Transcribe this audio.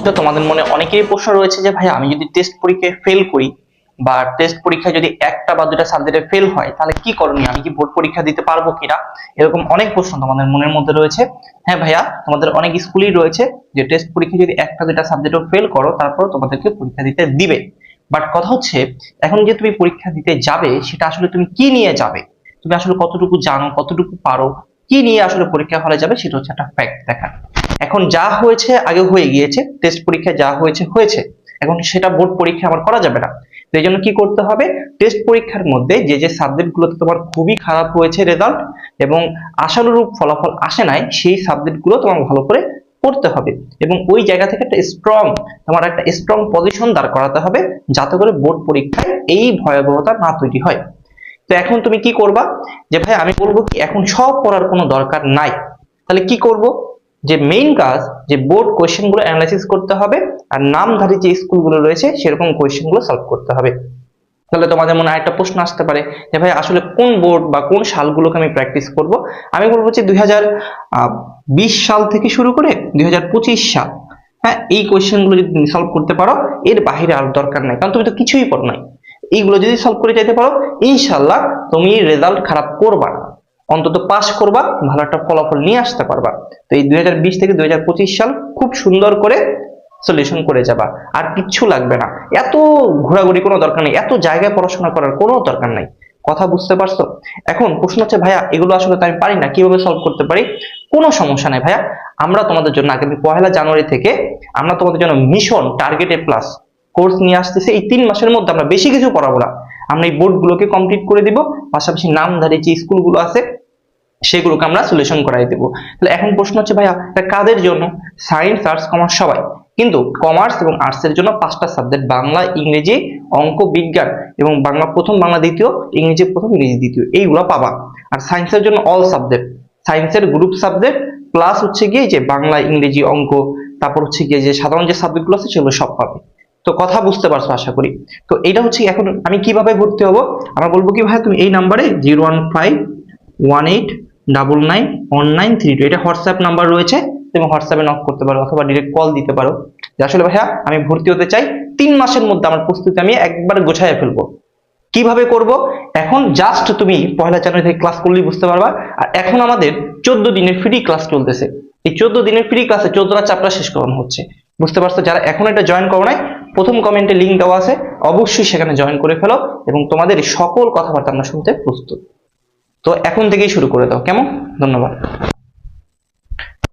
তো তোমাদের মনে অনেকেরই প্রশ্ন রয়েছে যে ভাই আমি যদি টেস্ট পরীক্ষায় ফেল করি বা টেস্ট পরীক্ষায় যদি একটা বা দুটা সাবজেক্টে ফেল হয় তাহলে কি করণীয়, আমি কি বোর্ড পরীক্ষা দিতে পারবো কিনা, এরকম অনেক প্রশ্ন তোমাদের মনের মধ্যে রয়েছে। হ্যাঁ ভাইয়া, তোমাদের অনেক স্কুলই রয়েছে যে টেস্ট পরীক্ষায় যদি একটা দুটা সাবজেক্টও ফেল করো তারপর তোমাদেরকে পরীক্ষা দিতে দিবে। বাট কথা হচ্ছে এখন যে তুমি পরীক্ষা দিতে যাবে সেটা আসলে তুমি কি নিয়ে যাবে, তুমি আসলে কতটুকু জানো, কতটুকু পারো, কি নিয়ে আসলে পরীক্ষা হলে যাবে সেটা হচ্ছে একটা ফ্যাক্ট দেখা। এখন যা হয়েছে আগে হয়ে গিয়েছে, টেস্ট পরীক্ষায় যা হয়েছে হয়েছে, এখন সেটা বোর্ড পরীক্ষা আবার করা যাবে না। তো এই জন্য কি করতে হবে, টেস্ট পরীক্ষার মধ্যে যে যে সাবজেক্ট গুলোতে তোমার খুবই খারাপ হয়েছে রেজাল্ট এবং আশানুরূপ ফলাফল আসে নাই, সেই সাবজেক্ট গুলো তোমার ভালো করে পড়তে হবে এবং ওই জায়গা থেকে তোমার একটা স্ট্রং পজিশন দাঁড় করাতে হবে যাতে করে বোর্ড পরীক্ষায় এই ভয়াবহতা না তৈরি হয়। তো এখন তুমি কি করবা, যে ভাই আমি বলবো কি এখন সব পড়ার কোনো দরকার নাই, তাহলে কি করব, যে মেইন কাজ যে বোর্ড কোয়েশ্চেন গুলো অ্যানালাইসিস করতে হবে আর নামধারী যে স্কুলগুলো রয়েছে সেরকম কোয়েশ্চেন গুলো সলভ করতে হবে। তাহলে তোমাদের মনে আরেকটা প্রশ্ন আসতে পারে যে ভাই আসলে কোন বোর্ড বা কোন সালগুলোকে আমি প্র্যাকটিস করব। আমি বলবো যে 2020 সাল থেকে শুরু করে 2025 সাল, হ্যাঁ এই কোয়েশ্চেন গুলো যদি তুমি সলভ করতে পারো এর বাইরে আর দরকার নাই, কারণ তুমি তো কিছুই পড়ো নাই। এইগুলো যদি সলভ করে যেতে পারো ইনশাল্লাহ তুমি রেজাল্ট খারাপ করবা না, অন্তত পাস করবা, ভালো একটা ফলাফল নিয়ে আসতে পারবা। তো এই 2020 থেকে 2025 সাল খুব সুন্দর করে সলিউশন করে যাবা, আর কিচ্ছু লাগবে না, এত ঘোরাঘুরি কোনো দরকার নেই, এত জায়গায় পড়াশোনা করার কোনো দরকার নাই। কথা বুঝতে পারছো? এখন প্রশ্ন হচ্ছে ভাইয়া এগুলো আসলে তো আমি পারি না, কিভাবে সলভ করতে পারি? কোনো সমস্যা নেই ভাইয়া, আমরা তোমাদের জন্য আগামী 1 জানুয়ারি থেকে আমরা তোমাদের জন্য মিশন টার্গেট এ প্লাস কোর্স নিয়ে আসতেছি। এই 3 মাসের মধ্যে আমরা বেশি কিছু পড়াবো না, আমরা এই বোর্ড গুলোকে কমপ্লিট করে দিব, পাশাপাশি নামধারী যে স্কুলগুলো আছে সেগুলোকে আমরা সলিউশন করাই দেবো। তাহলে এখন প্রশ্ন হচ্ছে ভাইয়া এটা কাদের জন্য? সায়েন্স, আর্টস, কমার্স সবাই, কিন্তু কমার্স এবং আর্টস এর জন্য 5টা সাবজেক্ট, বাংলা, ইংরেজি, অঙ্ক, বিজ্ঞান এবং বাংলা প্রথম, বাংলা দ্বিতীয়, ইংরেজি প্রথম, ইংরেজি দ্বিতীয়, এইগুলো পাবা। আর সায়েন্সের জন্য অল সাবজেক্ট, সায়েন্সের গ্রুপ সাবজেক্ট প্লাস হচ্ছে গিয়ে যে বাংলা, ইংরেজি, অঙ্ক, তারপর হচ্ছে গিয়ে যে সাধারণ যে সাবজেক্টগুলো আছে সেগুলো সব পাবে। তো কথা বুঝতে পারছো আশা করি। তো এটা হচ্ছে এখন আমি কিভাবে ভর্তি হবো, আমরা বলবো কি ভাই তুমি এই নাম্বারে 01518991932, এটা হোয়াটসঅ্যাপ নাম্বার রয়েছে, তুমি হোয়াটসঅ্যাপে নক করতে পারো অথবা ডিরেক্ট কল দিতে পারো যে আসলে ভাইয়া আমি ভর্তি হতে চাই, 3 মাসের মধ্যে আমার প্রস্তুতি আমি একবার গোছায় ফেলবো। কিভাবে করব, এখন জাস্ট তুমি 1 জানুয়ারি থেকে ক্লাস করলেই বুঝতে পারবা। আর এখন আমাদের 14 দিনের ফ্রি ক্লাস চলতেছে, এই 14 দিনের ফ্রি ক্লাসে 14টা চ্যাপ্টার শেষ করানো হচ্ছে। বুঝতে পারছো? যারা এখন এটা জয়েন করো নাই, প্রথম কমেন্টে লিংক দেওয়া আছে, অবশ্যই সেখানে জয়েন করে ফেলো এবং তোমাদের সকল কথাবার্তা আমরা শুনতে প্রস্তুত। তো এখন থেকেই শুরু করে দাও, কেমন? ধন্যবাদ।